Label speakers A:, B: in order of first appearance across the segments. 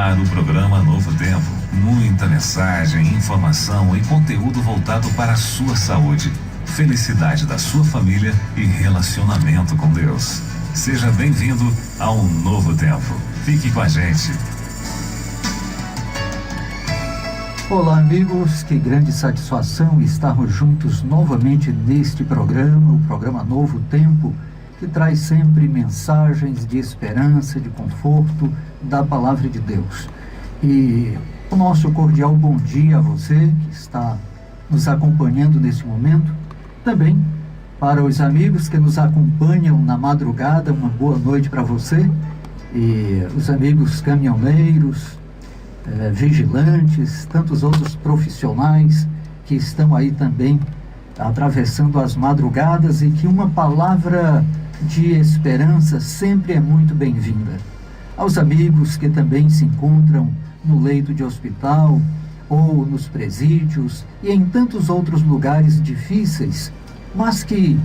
A: ar o programa Novo Tempo. Muita mensagem, informação e conteúdo voltado para a sua saúde, felicidade da sua família e relacionamento com Deus. Seja bem-vindo ao Novo Tempo. Fique com a gente.
B: Olá, amigos, que grande satisfação estarmos juntos novamente neste programa, o programa Novo Tempo, que traz sempre mensagens de esperança, de conforto da Palavra de Deus. E o nosso cordial bom dia a você que está nos acompanhando nesse momento. Também para os amigos que nos acompanham na madrugada, uma boa noite para você. E os amigos caminhoneiros, vigilantes, tantos outros profissionais que estão aí também atravessando as madrugadas, e que uma palavra de esperança sempre é muito bem-vinda. Aos amigos que também se encontram no leito de hospital ou nos presídios e em tantos outros lugares difíceis, mas que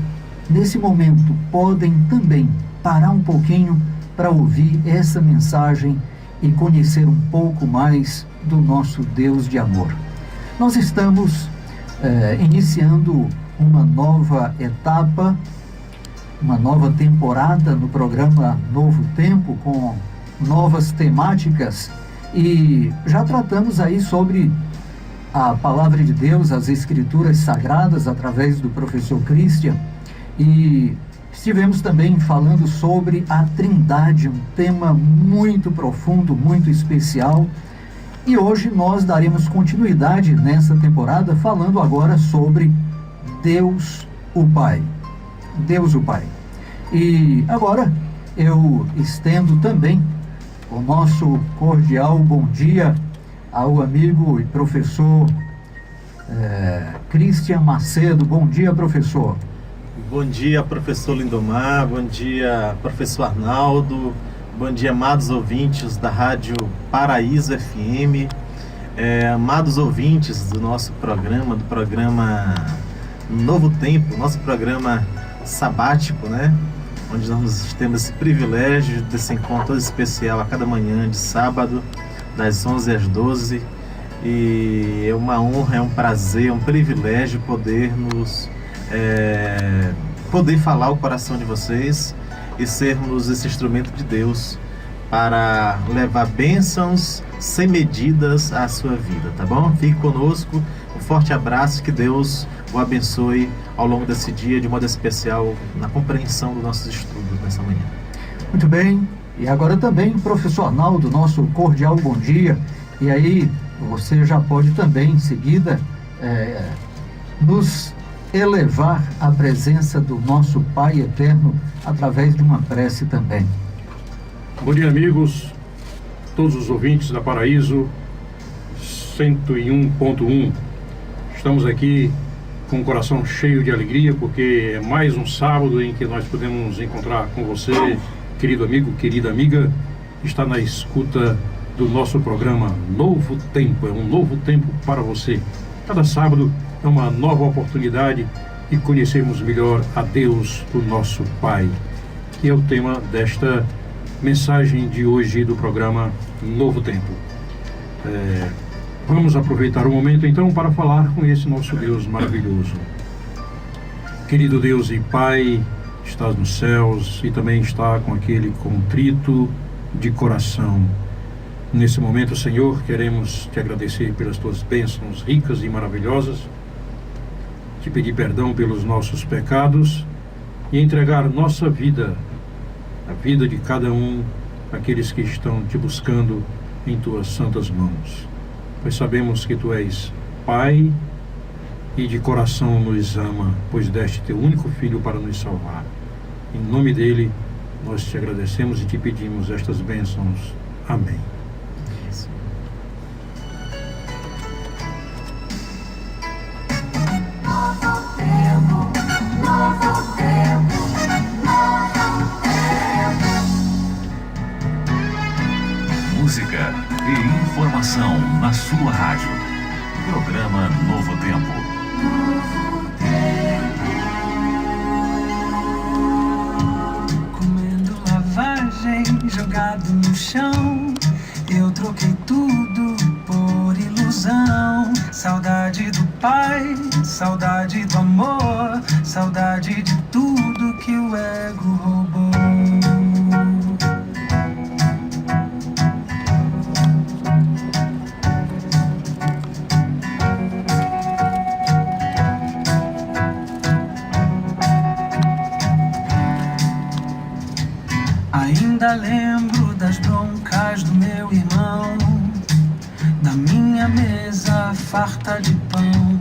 B: nesse momento podem também parar um pouquinho para ouvir essa mensagem e conhecer um pouco mais do nosso Deus de amor. Nós estamos iniciando uma nova etapa, uma nova temporada no programa Novo Tempo, com novas temáticas, e já tratamos aí sobre a Palavra de Deus, as Escrituras Sagradas, através do professor Christian, e estivemos também falando sobre a Trindade, um tema muito profundo, muito especial. E hoje nós daremos continuidade nessa temporada, falando agora sobre Deus o Pai. Deus o Pai. E agora eu estendo também o nosso cordial bom dia ao amigo e professor Christian Macedo. Bom dia, professor.
C: Bom dia, professor Lindomar, bom dia, professor Arnaldo, bom dia, amados ouvintes da Rádio Paraíso FM, amados ouvintes do nosso programa, do programa Novo Tempo, nosso programa sabático, né? Onde nós temos esse privilégio desse encontro especial a cada manhã de sábado, das 11 às 12, e é uma honra, é um prazer, é um privilégio poder falar o coração de vocês e sermos esse instrumento de Deus para levar bênçãos sem medidas à sua vida, tá bom? Fique conosco, um forte abraço, que Deus o abençoe ao longo desse dia, de modo especial na compreensão dos nossos estudos nessa manhã.
B: Muito bem, e agora também, professor Arnaldo, nosso cordial bom dia. E aí você já pode também, em seguida, nos elevar à presença do nosso Pai Eterno através de uma prece também.
D: Bom dia, amigos, todos os ouvintes da Paraíso 101.1. Estamos aqui com o coração cheio de alegria, porque é mais um sábado em que nós podemos nos encontrar com você, querido amigo, querida amiga, que está na escuta do nosso programa Novo Tempo. É um novo tempo para você. Cada sábado é uma nova oportunidade de conhecermos melhor a Deus, o nosso Pai, que é o tema desta mensagem de hoje do programa Novo Tempo. Vamos aproveitar o momento então para falar com esse nosso Deus maravilhoso. Querido Deus e Pai, estás nos céus e também está com aquele contrito de coração. Nesse momento, Senhor, queremos te agradecer pelas tuas bênçãos ricas e maravilhosas, te pedir perdão pelos nossos pecados e entregar nossa vida, a vida de cada um, aqueles que estão te buscando em tuas santas mãos. Pois sabemos que tu és Pai e de coração nos ama, pois deste teu único Filho para nos salvar. Em nome dele, nós te agradecemos e te pedimos estas bênçãos. Amém.
A: Música e informação na sua rádio. Programa Novo Tempo.
E: Comendo lavagem, jogado no chão, eu troquei saudade do amor, saudade de tudo que o ego roubou. Ainda lembro das broncas do meu irmão, da minha mesa farta de pão,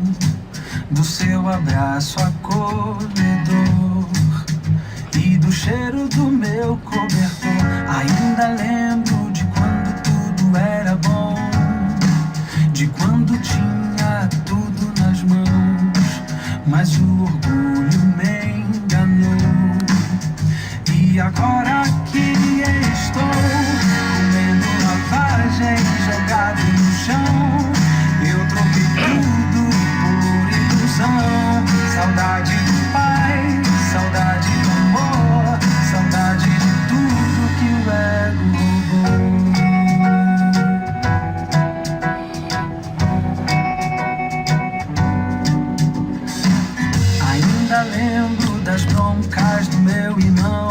E: do seu abraço acolhedor e do cheiro do meu cobertor. Ainda lembro de quando tudo era bom, de quando tinha tudo nas mãos, mas o orgulho me enganou. E agora que estou comendo lavagem jogado no chão, eu troquei tudo por ilusão. Saudade do pai, saudade do amor, saudade de tudo que o ego roubou. Ainda lembro das broncas do meu irmão,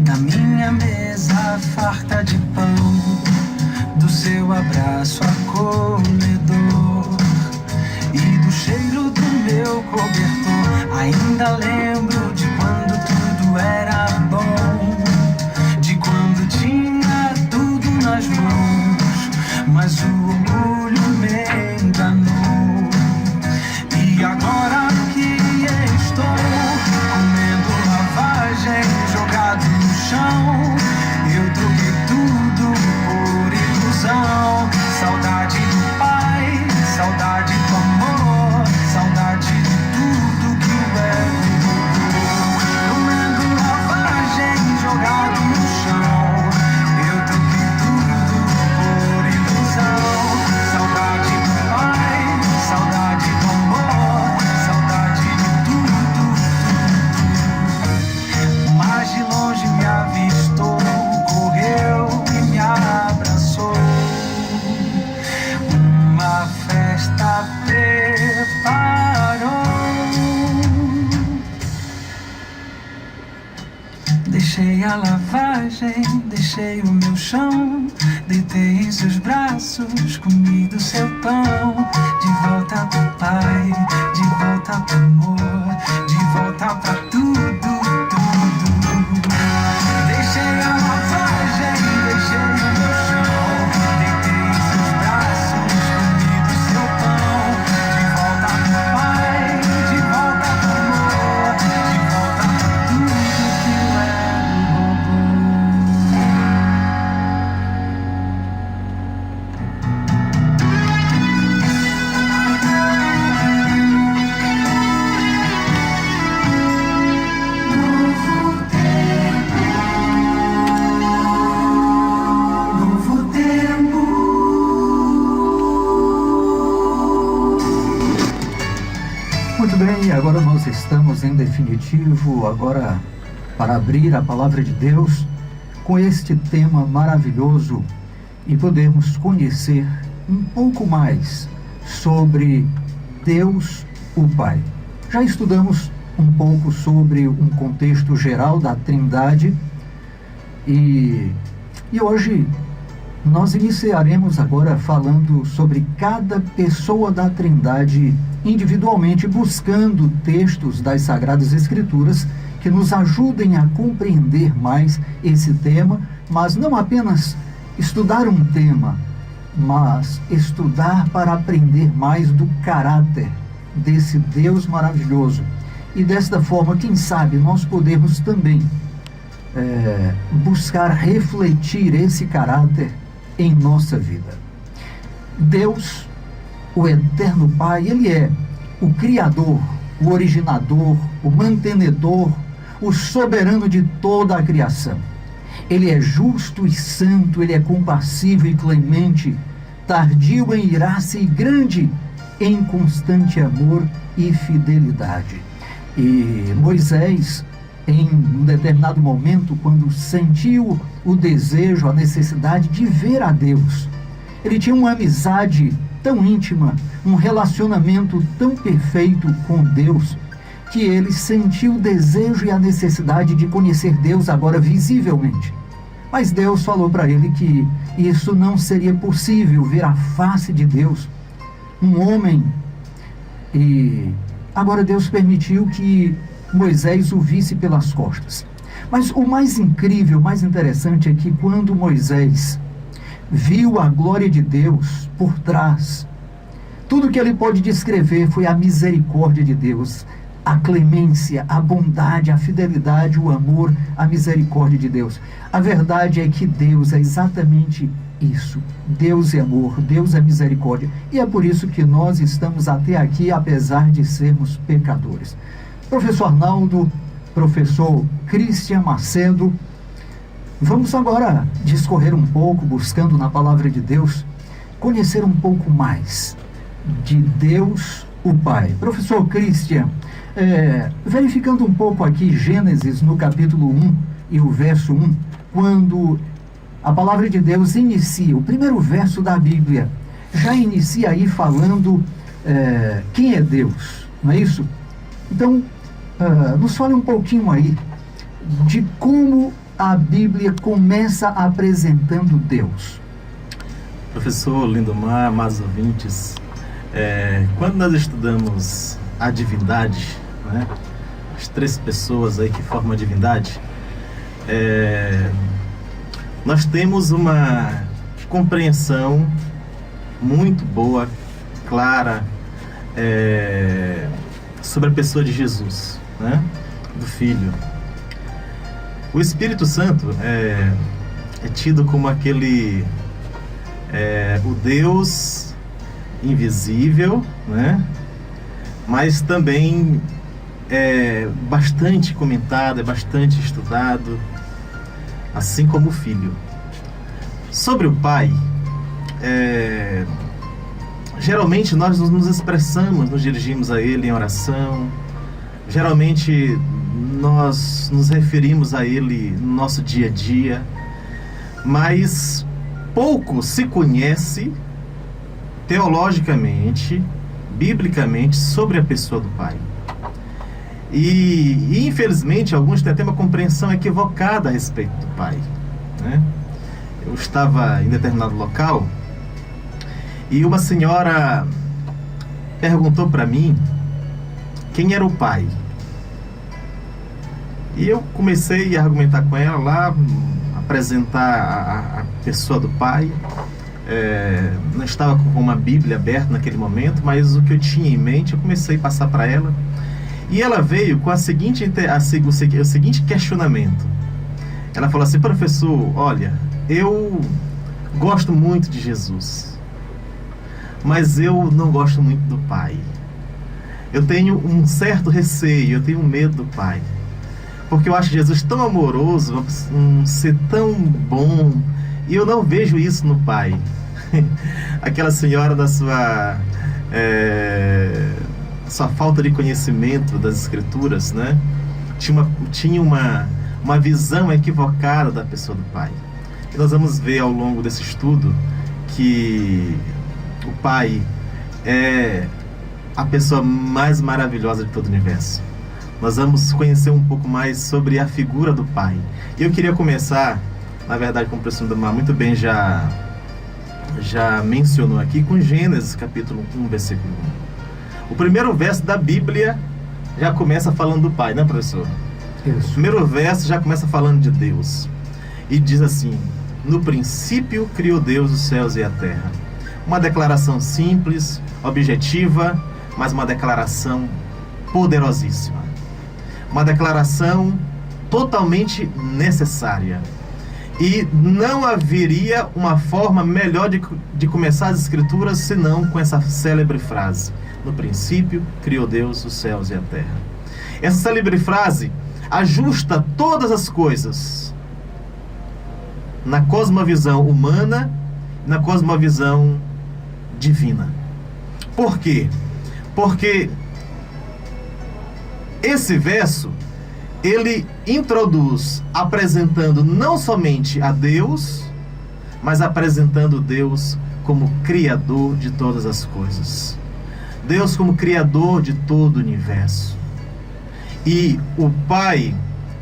E: da minha mesa farta de pão, do seu abraço acolhedor e do cheiro do meu cobertor. Ainda lembro de quando tudo era bom, de quando tinha tudo nas mãos, mas o orgulho me enganou. E agora que estou comendo lavagem jogado no chão, eu troquei tudo por ilusão. Saudade do pai, saudade do amor, saudade de tudo que o ego roubou. Comendo lavagem jogado no chão, eu troquei tudo por ilusão. Saudade do pai, saudade do amor, saudade de tudo, tudo. Mas de longe me avistou, correu e me abraçou. Uma festa preparou. Deixei a lavagem, deixei o meu chão, deitei em seus braços, comi do seu pão. De volta pro pai, de volta pro amor, de volta pra tudo, tudo. Deixei a lavagem, deixei o meu chão, deitei em seus braços, comi do seu pão. De volta pro pai, de volta pro amor, de volta pra tudo que o ego roubou. Novo tempo.
B: Muito bem, agora nós estamos em definitivo, agora para abrir a palavra de Deus com este tema maravilhoso e podermos conhecer um pouco mais sobre Deus, o Pai. Já estudamos um pouco sobre um contexto geral da Trindade e hoje nós iniciaremos agora falando sobre cada pessoa da Trindade individualmente, buscando textos das Sagradas Escrituras que nos ajudem a compreender mais esse tema, mas não apenas estudar um tema, mas estudar para aprender mais do caráter desse Deus maravilhoso. E desta forma, quem sabe, nós podemos também buscar refletir esse caráter em nossa vida. Deus, o eterno Pai, Ele é o Criador, o originador, o mantenedor, o soberano de toda a criação. Ele é justo e santo, Ele é compassivo e clemente, tardio em irar-se e grande em constante amor e fidelidade. E Moisés, em um determinado momento, quando sentiu o desejo, a necessidade de ver a Deus, ele tinha uma amizade tão íntima, um relacionamento tão perfeito com Deus, que ele sentiu o desejo e a necessidade de conhecer Deus agora visivelmente. Mas Deus falou para ele que isso não seria possível, ver a face de Deus, um homem. E agora Deus permitiu que Moisés o visse pelas costas. Mas o mais incrível, o mais interessante é que quando Moisés viu a glória de Deus por trás, tudo que ele pode descrever foi a misericórdia de Deus, a clemência, a bondade, a fidelidade, o amor, a misericórdia de Deus. A verdade é que Deus é exatamente isso. Deus é amor, Deus é misericórdia. E é por isso que nós estamos até aqui, apesar de sermos pecadores. Professor Arnaldo, professor Cristian Macedo, vamos agora discorrer um pouco, buscando na palavra de Deus, conhecer um pouco mais de Deus, o Pai. Professor Cristian, verificando um pouco aqui Gênesis no capítulo 1 e o verso 1, quando a palavra de Deus inicia, o primeiro verso da Bíblia, já inicia aí falando quem é Deus, não é isso? Então, nos fale um pouquinho aí de como a Bíblia começa apresentando Deus.
C: Professor Lindomar, amados ouvintes, quando nós estudamos a divindade, né, as três pessoas aí que formam a divindade, nós temos uma compreensão muito boa, clara, sobre a pessoa de Jesus, né, do Filho. O Espírito Santo é tido como aquele o Deus invisível, né, mas também é bastante comentado, é bastante estudado, assim como o Filho. Sobre o Pai, geralmente nós nos expressamos, nos dirigimos a Ele em oração, geralmente nós nos referimos a Ele no nosso dia a dia, mas pouco se conhece teologicamente, biblicamente, sobre a pessoa do Pai. E infelizmente alguns têm até uma compreensão equivocada a respeito do Pai, né? Eu estava em determinado local e uma senhora perguntou para mim quem era o Pai. E eu comecei a argumentar com ela lá, apresentar a pessoa do Pai. Não estava com uma Bíblia aberta naquele momento, mas o que eu tinha em mente eu comecei a passar para ela. E ela veio com o seguinte questionamento. Ela falou assim: professor, olha, eu gosto muito de Jesus, mas eu não gosto muito do Pai. Eu tenho um certo receio, eu tenho medo do Pai, porque eu acho Jesus tão amoroso, um ser tão bom, e eu não vejo isso no Pai. Aquela senhora da sua falta de conhecimento das Escrituras, né, tinha uma visão equivocada da pessoa do Pai. E nós vamos ver ao longo desse estudo que o Pai é a pessoa mais maravilhosa de todo o universo. Nós vamos conhecer um pouco mais sobre a figura do Pai. E eu queria começar, na verdade, como o professor Lindomar muito bem já mencionou aqui, com Gênesis capítulo 1, versículo 1. O primeiro verso da Bíblia já começa falando do Pai, né, professor?
B: Isso.
C: O primeiro verso já começa falando de Deus. E diz assim: no princípio criou Deus os céus e a terra. Uma declaração simples, objetiva, mas uma declaração poderosíssima. Uma declaração totalmente necessária. E não haveria uma forma melhor de começar as Escrituras senão com essa célebre frase: no princípio criou Deus os céus e a terra. Essa célebre frase ajusta todas as coisas na cosmovisão humana e na cosmovisão divina. Por quê? Porque esse verso, ele introduz apresentando não somente a Deus, mas apresentando Deus como Criador de todas as coisas. Deus como Criador de todo o universo. E o Pai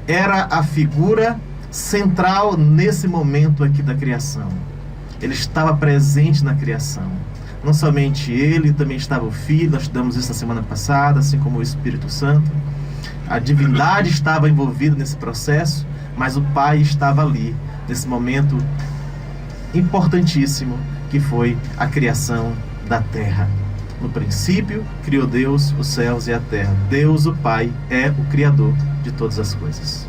C: era a figura central nesse momento aqui da criação. Ele estava presente na criação. Não somente ele, também estava o Filho, nós estudamos isso na semana passada, assim como o Espírito Santo. A divindade estava envolvida nesse processo, mas o Pai estava ali, nesse momento importantíssimo, que foi a criação da terra. No princípio, criou Deus os céus e a terra. Deus, o Pai, é o Criador de todas as coisas.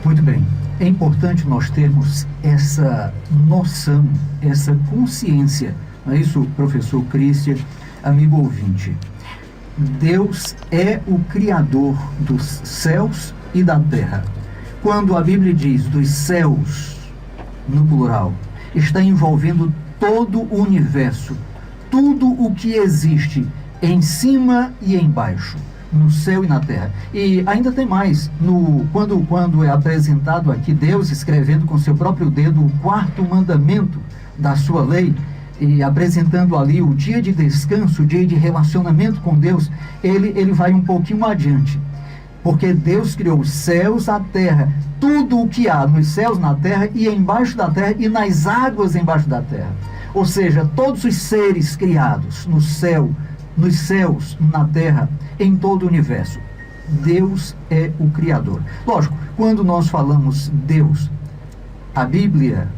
B: Muito bem. É importante nós termos essa noção, essa consciência. Não é isso, professor Christian, amigo ouvinte? Deus é o Criador dos céus e da terra. Quando a Bíblia diz dos céus, no plural, está envolvendo todo o universo, tudo o que existe em cima e embaixo, no céu e na terra. E ainda tem mais, quando é apresentado aqui Deus escrevendo com seu próprio dedo o 4º mandamento da sua lei, e apresentando ali o dia de descanso, o dia de relacionamento com Deus, ele vai um pouquinho adiante. Porque Deus criou os céus, a terra, tudo o que há nos céus, na terra e embaixo da terra e nas águas embaixo da terra. Ou seja, todos os seres criados no céu, nos céus, na terra, em todo o universo. Deus é o Criador. Lógico, quando nós falamos Deus, a Bíblia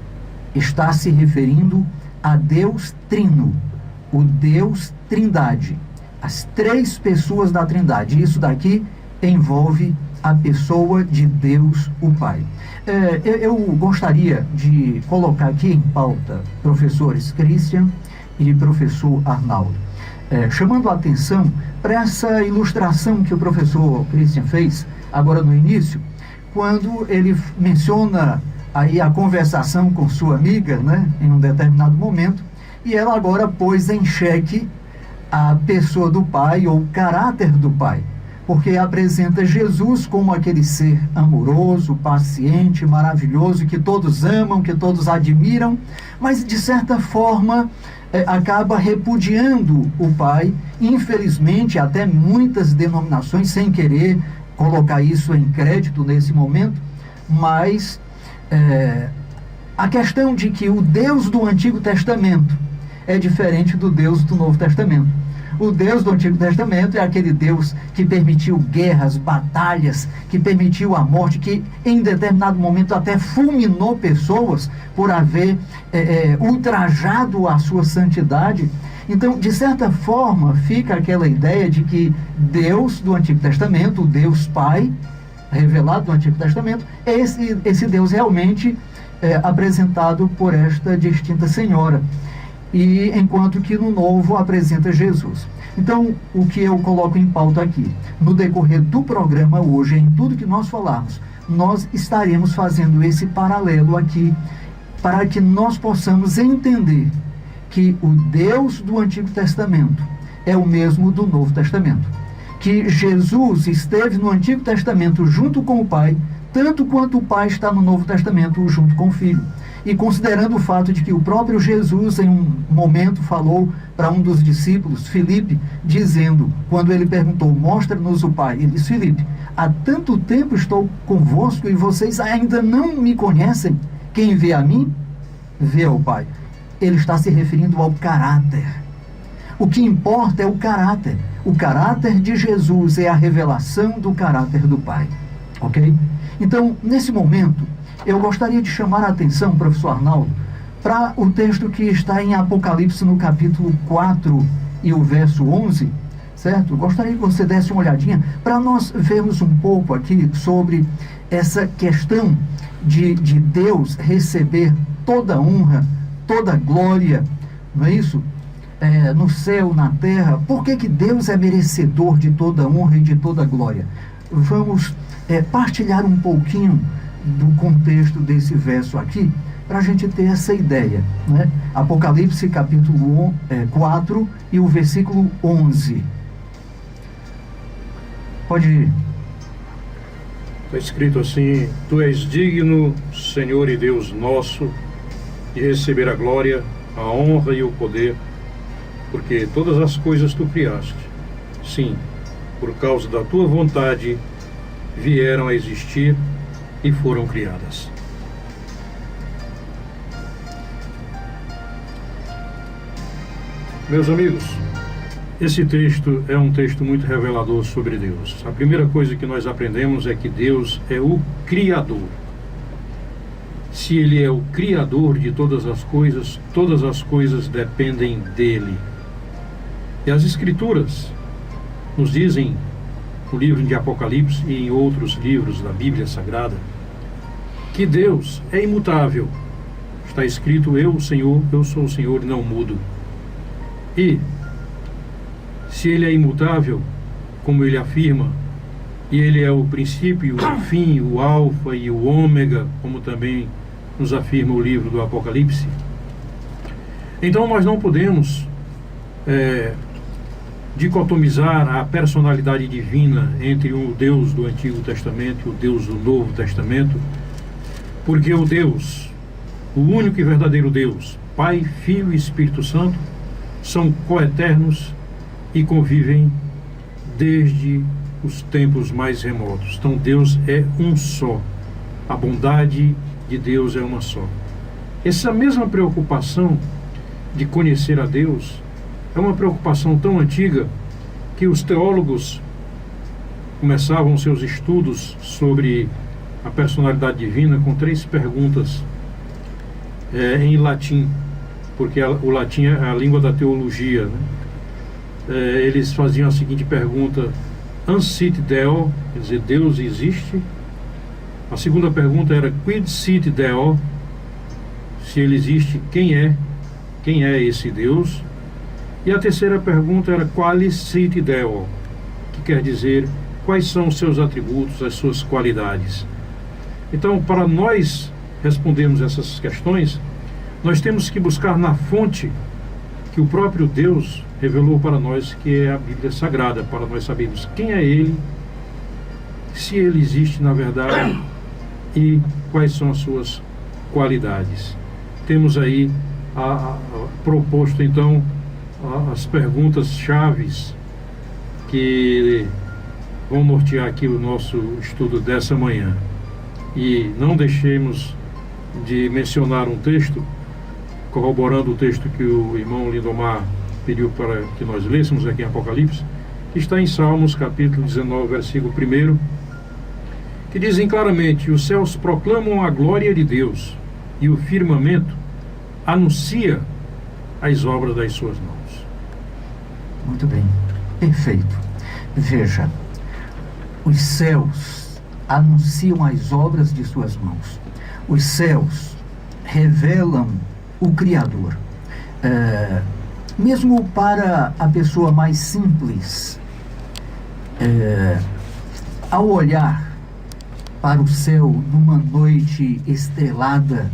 B: está se referindo a Deus Trino, o Deus Trindade, as 3 pessoas da Trindade. Isso daqui envolve a pessoa de Deus, o Pai. Eu gostaria de colocar aqui em pauta, professores Christian e professor Arnaldo, chamando a atenção para essa ilustração que o professor Christian fez agora no início, quando ele menciona aí a conversação com sua amiga, né, em um determinado momento, e ela agora pôs em xeque a pessoa do Pai, ou o caráter do Pai, porque apresenta Jesus como aquele ser amoroso, paciente, maravilhoso, que todos amam, que todos admiram, mas de certa forma acaba repudiando o Pai. Infelizmente, até muitas denominações, sem querer colocar isso em crédito nesse momento, mas a questão de que o Deus do Antigo Testamento é diferente do Deus do Novo Testamento. O Deus do Antigo Testamento é aquele Deus que permitiu guerras, batalhas, que permitiu a morte, que em determinado momento até fulminou pessoas por haver ultrajado a sua santidade. Então, de certa forma, fica aquela ideia de que Deus do Antigo Testamento, o Deus Pai, revelado no Antigo Testamento, é esse Deus realmente apresentado por esta distinta senhora, e enquanto que no Novo apresenta Jesus. Então, o que eu coloco em pauta aqui, no decorrer do programa hoje, em tudo que nós falarmos, nós estaremos fazendo esse paralelo aqui, para que nós possamos entender que o Deus do Antigo Testamento é o mesmo do Novo Testamento. Que Jesus esteve no Antigo Testamento junto com o Pai, tanto quanto o Pai está no Novo Testamento junto com o Filho. E considerando o fato de que o próprio Jesus, em um momento, falou para um dos discípulos, Filipe, dizendo, quando ele perguntou, mostra-nos o Pai, ele disse, Filipe, há tanto tempo estou convosco e vocês ainda não me conhecem. Quem vê a mim, vê ao Pai. Ele está se referindo ao caráter. O que importa é o caráter. O caráter de Jesus é a revelação do caráter do Pai. Ok? Então, nesse momento, eu gostaria de chamar a atenção, professor Arnaldo, para o texto que está em Apocalipse, no capítulo 4 e o verso 11, certo? Gostaria que você desse uma olhadinha para nós vermos um pouco aqui sobre essa questão de Deus receber toda honra, toda glória, não é isso? No céu, na terra. Por que Deus é merecedor de toda honra e de toda glória? Vamos partilhar um pouquinho do contexto desse verso aqui, para a gente ter essa ideia, né? Apocalipse capítulo 4 e o versículo 11. Pode ir.
D: Está escrito assim: Tu és digno, Senhor e Deus nosso, de receber a glória, a honra e o poder, porque todas as coisas tu criaste. Sim, por causa da tua vontade vieram a existir e foram criadas. Meus amigos, esse texto é um texto muito revelador sobre Deus. A primeira coisa que nós aprendemos é que Deus é o Criador. Se Ele é o Criador de todas as coisas dependem dEle. E as Escrituras nos dizem, no livro de Apocalipse e em outros livros da Bíblia Sagrada, que Deus é imutável. Está escrito: eu, o Senhor, eu sou o Senhor e não mudo. E se Ele é imutável, como Ele afirma, e Ele é o princípio, o fim, o alfa e o ômega, como também nos afirma o livro do Apocalipse, então nós não podemos dicotomizar a personalidade divina entre o Deus do Antigo Testamento e o Deus do Novo Testamento, porque o Deus, o único e verdadeiro Deus, Pai, Filho e Espírito Santo, são coeternos e convivem desde os tempos mais remotos. Então Deus é um só. A bondade de Deus é uma só. Essa mesma preocupação de conhecer a Deus é uma preocupação tão antiga que os teólogos começavam seus estudos sobre a personalidade divina com 3 perguntas em latim, porque o latim é a língua da teologia, né? Eles faziam a seguinte pergunta: Ancit Deo, quer dizer, Deus existe? A segunda pergunta era Quid sit Deo, se ele existe, quem é esse Deus? E a terceira pergunta era Qualis sit Deo, que quer dizer, quais são os seus atributos, as suas qualidades. Então, para nós respondermos essas questões, nós temos que buscar na fonte que o próprio Deus revelou para nós, que é a Bíblia Sagrada, para nós sabermos quem é Ele, se Ele existe na verdade e quais são as suas qualidades. Temos aí proposto então as perguntas chaves que vão nortear aqui o nosso estudo dessa manhã. E não deixemos de mencionar um texto, corroborando o texto que o irmão Lindomar pediu para que nós lêssemos aqui em Apocalipse, que está em Salmos, capítulo 19, versículo 1, que dizem claramente: os céus proclamam a glória de Deus e o firmamento anuncia as obras das suas mãos.
B: Muito bem, perfeito. Veja, os céus anunciam as obras de suas mãos. Os céus revelam o Criador. Mesmo para a pessoa mais simples, ao olhar para o céu numa noite estrelada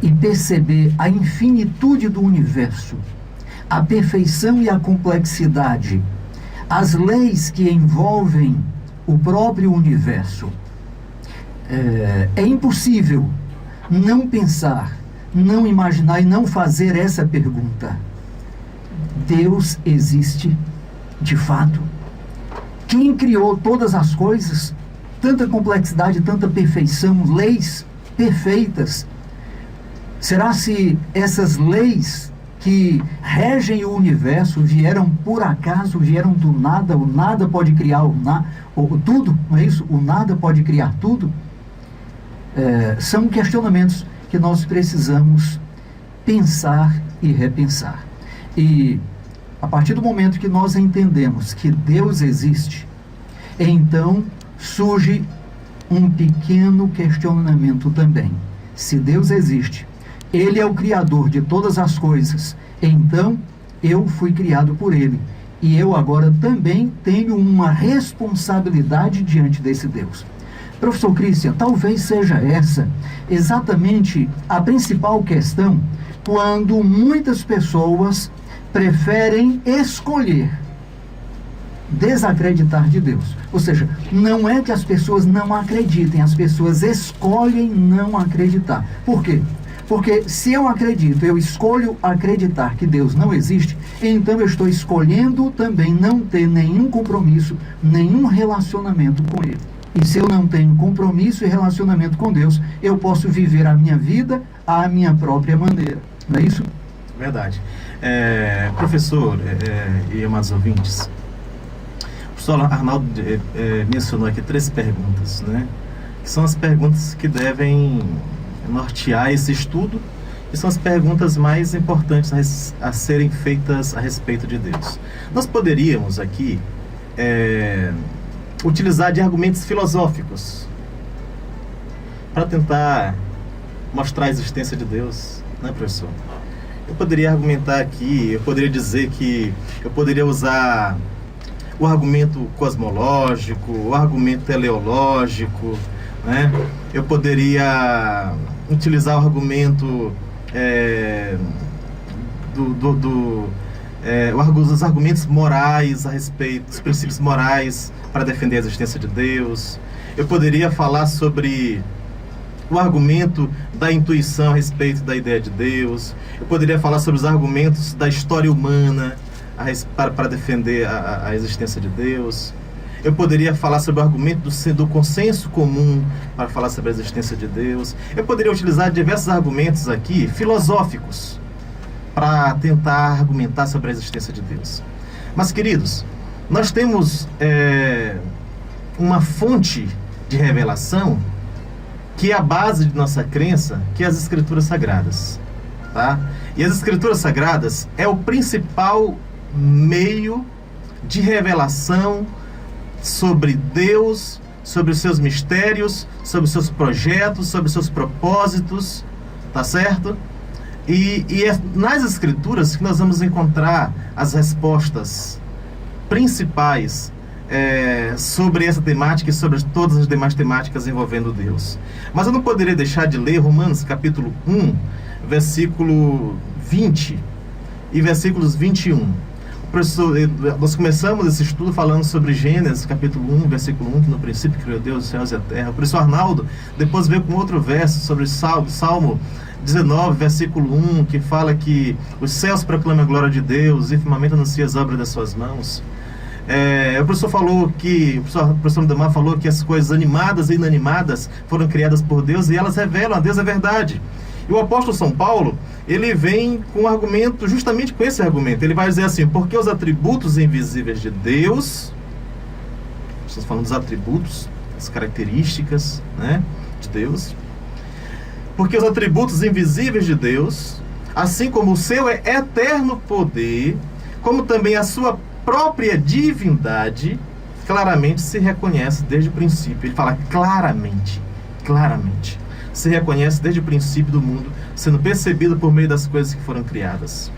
B: e perceber a infinitude do universo, a perfeição e a complexidade, as leis que envolvem o próprio universo, é impossível não pensar, não imaginar e não fazer essa pergunta: Deus existe de fato? Quem criou todas as coisas? Tanta complexidade, tanta perfeição, leis perfeitas. Será se essas leis que regem o universo vieram por acaso, vieram do nada? O nada pode criar o tudo, não é isso? O nada pode criar tudo? São questionamentos que nós precisamos pensar e repensar. E a partir do momento que nós entendemos que Deus existe, então surge um pequeno questionamento também. Se Deus existe, Ele é o Criador de todas as coisas, então eu fui criado por Ele. E eu agora também tenho uma responsabilidade diante desse Deus. Professor Christian, talvez seja essa exatamente a principal questão quando muitas pessoas preferem escolher desacreditar de Deus. Ou seja, não é que as pessoas não acreditem, as pessoas escolhem não acreditar. Por quê? Porque se eu acredito, eu escolho acreditar que Deus não existe, então eu estou escolhendo também não ter nenhum compromisso, nenhum relacionamento com Ele. E se eu não tenho compromisso e relacionamento com Deus, eu posso viver a minha vida à minha própria maneira. Não é isso?
C: Verdade. Professor e amados ouvintes, o professor Arnaldo mencionou aqui 3 perguntas, né? Que são as perguntas que devem nortear esse estudo e são as perguntas mais importantes a serem feitas a respeito de Deus. Nós poderíamos aqui utilizar de argumentos filosóficos para tentar mostrar a existência de Deus, né, professor? Eu poderia argumentar aqui, eu poderia dizer que eu poderia usar o argumento cosmológico, o argumento teleológico, né? Eu poderia utilizar o argumento os argumentos morais a respeito dos princípios morais para defender a existência de Deus. Eu poderia falar sobre o argumento da intuição a respeito da ideia de Deus. Eu poderia falar sobre os argumentos da história humana para defender a existência de Deus. Eu poderia falar sobre o argumento do consenso comum para falar sobre a existência de Deus. Eu poderia utilizar diversos argumentos aqui, filosóficos, para tentar argumentar sobre a existência de Deus. Mas, queridos, nós temos uma fonte de revelação que é a base de nossa crença, que é as Escrituras Sagradas. Tá? E as Escrituras Sagradas é o principal meio de revelação sobre Deus, sobre os seus mistérios, sobre os seus projetos, sobre os seus propósitos, tá certo? E é nas Escrituras que nós vamos encontrar as respostas principais sobre essa temática e sobre todas as demais temáticas envolvendo Deus. Mas eu não poderia deixar de ler Romanos capítulo 1, versículo 20 e versículos 21. Nós começamos esse estudo falando sobre Gênesis, capítulo 1, versículo 1, que no princípio criou Deus os céus e a terra. O professor Arnaldo depois veio com outro verso sobre Salmo 19, versículo 1, que fala que os céus proclamam a glória de Deus e o firmamento anuncia as obras das suas mãos. O professor Lindomar falou que as coisas animadas e inanimadas foram criadas por Deus e elas revelam a Deus a verdade. E o apóstolo São Paulo, ele vem com um argumento, justamente com esse argumento. Ele vai dizer assim: porque os atributos invisíveis de Deus, estamos falando dos atributos, as características, né, de Deus, porque os atributos invisíveis de Deus, assim como o seu eterno poder, como também a sua própria divindade, claramente se reconhece desde o princípio. Ele fala claramente, se reconhece desde o princípio do mundo, sendo percebido por meio das coisas que foram criadas.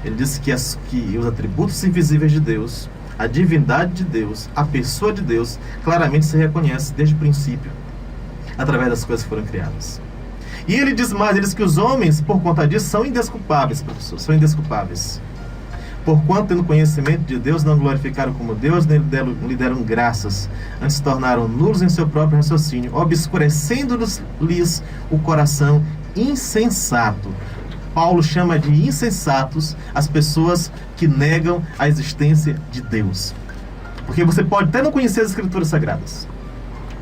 C: Ele disse que os atributos invisíveis de Deus, a divindade de Deus, a pessoa de Deus, claramente se reconhece desde o princípio, através das coisas que foram criadas. E ele diz mais, ele diz que os homens, por conta disso, são indesculpáveis, professor, são indesculpáveis. Porquanto, tendo conhecimento de Deus, não glorificaram como Deus, nem lhe deram graças, antes se tornaram nulos em seu próprio raciocínio, obscurecendo-lhes o coração insensato. Paulo chama de insensatos as pessoas que negam a existência de Deus. Porque você pode até não conhecer as Escrituras Sagradas,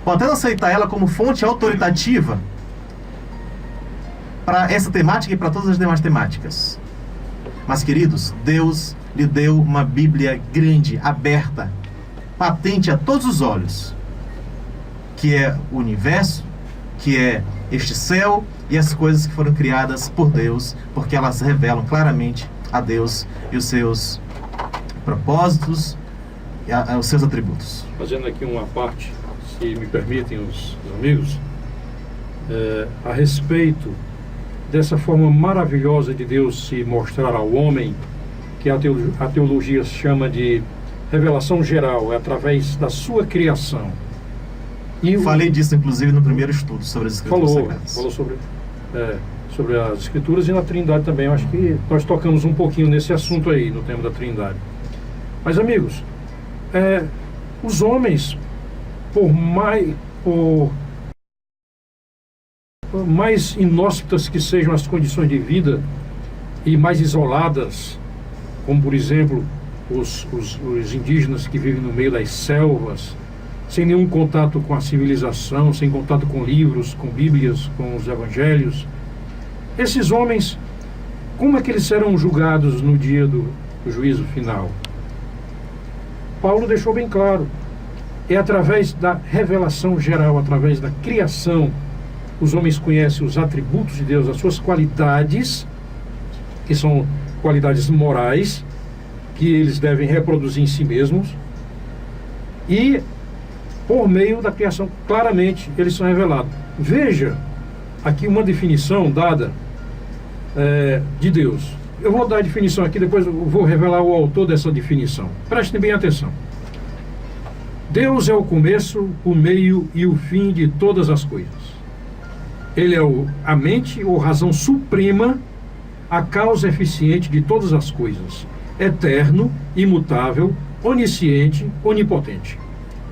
C: pode até não aceitar ela como fonte autoritativa para essa temática e para todas as demais temáticas. Mas, queridos, Deus lhe deu uma Bíblia grande, aberta, patente a todos os olhos, que é o universo, que é este céu e as coisas que foram criadas por Deus, porque elas revelam claramente a Deus e os seus propósitos e os seus atributos.
D: Fazendo aqui uma parte, se me permitem os amigos, a respeito dessa forma maravilhosa de Deus se mostrar ao homem, que a teologia chama de revelação geral, é através da sua criação. E
C: falei disso, inclusive, no primeiro estudo sobre as Escrituras Sagradas.
D: Falou sobre as Escrituras e na Trindade também. Eu acho que nós tocamos um pouquinho nesse assunto aí, no tema da Trindade. Mas, amigos, os homens, por mais inóspitas que sejam as condições de vida e mais isoladas, como por exemplo os indígenas que vivem no meio das selvas, sem nenhum contato com a civilização, sem contato com livros, com bíblias, com os evangelhos, esses homens, como é que eles serão julgados no dia do juízo final? Paulo deixou bem claro, é através da revelação geral, através da criação, os homens conhecem os atributos de Deus, as suas qualidades, que são qualidades morais, que eles devem reproduzir em si mesmos, e por meio da criação, claramente, eles são revelados. Veja aqui uma definição dada de Deus. Eu vou dar a definição aqui, depois eu vou revelar o autor dessa definição. Prestem bem atenção. Deus é o começo, o meio e o fim de todas as coisas. Ele é a mente ou razão suprema, a causa eficiente de todas as coisas. Eterno, imutável, onisciente, onipotente.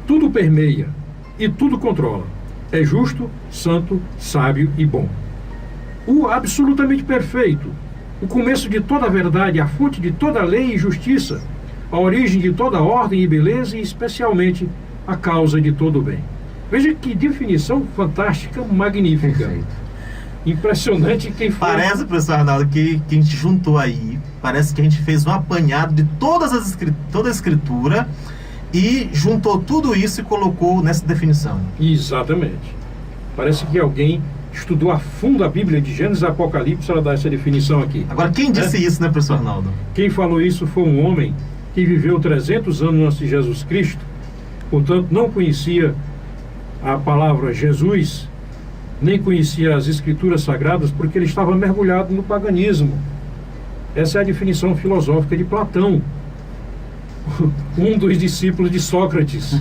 D: Tudo permeia e tudo controla. É justo, santo, sábio e bom. O absolutamente perfeito, o começo de toda a verdade, a fonte de toda a lei e justiça, a origem de toda a ordem e beleza e especialmente a causa de todo o bem. Veja que definição fantástica, magnífica.
B: Perfeito.
D: Impressionante quem foi.
C: Parece, professor Arnaldo, que a gente juntou aí, parece que a gente fez um apanhado de toda a escritura e juntou tudo isso e colocou nessa definição.
D: Exatamente. Parece que alguém estudou a fundo a Bíblia de Gênesis e Apocalipse para dar essa definição aqui.
C: Agora, quem disse isso, né, professor Arnaldo?
D: Quem falou isso foi um homem que viveu 300 anos antes de Jesus Cristo, portanto não conhecia a palavra Jesus, nem conhecia as Escrituras Sagradas, porque ele estava mergulhado no paganismo. Essa é a definição filosófica de Platão, um dos discípulos de Sócrates.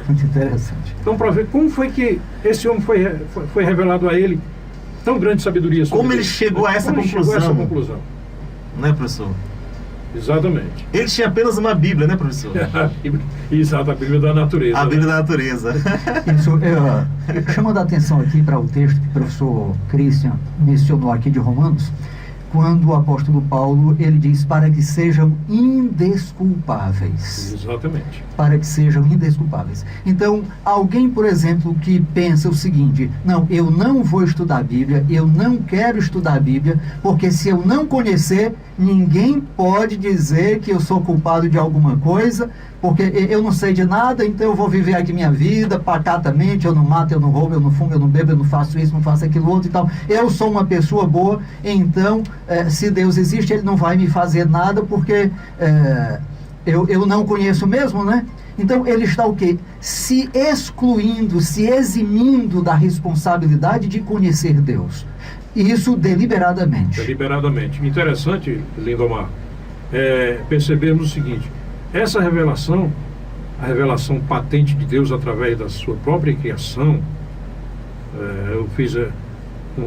B: Muito interessante.
D: Então, para ver como foi que esse homem foi revelado a ele tão grande sabedoria sobre
C: Como ele
D: Deus.
C: chegou a essa
D: Como ele chegou a essa
C: conclusão?
D: conclusão.
C: Né, professor?
D: Exatamente.
C: Ele tinha apenas uma Bíblia, né, professor?
D: Exato, a Bíblia da natureza.
C: A Bíblia
D: né?
C: da natureza.
B: Isso, chamando a atenção aqui para o texto que o professor Christian mencionou aqui de Romanos, quando o apóstolo Paulo, ele diz para que sejam indesculpáveis.
D: Exatamente.
B: Para que sejam indesculpáveis. Então, alguém, por exemplo, que pensa o seguinte: não, eu não vou estudar a Bíblia, eu não quero estudar a Bíblia, porque se eu não conhecer, ninguém pode dizer que eu sou culpado de alguma coisa, porque eu não sei de nada, então eu vou viver aqui minha vida pacatamente, eu não mato, eu não roubo, eu não fumo, eu não bebo, eu não faço isso, não faço aquilo outro e tal. Eu sou uma pessoa boa, então, se Deus existe, Ele não vai me fazer nada, porque eu não conheço mesmo, né? Então, ele está o quê? Se excluindo, se eximindo da responsabilidade de conhecer Deus. E isso deliberadamente.
D: Deliberadamente. Interessante, Lindomar, percebermos o seguinte: essa revelação, a revelação patente de Deus através da sua própria criação, eu fiz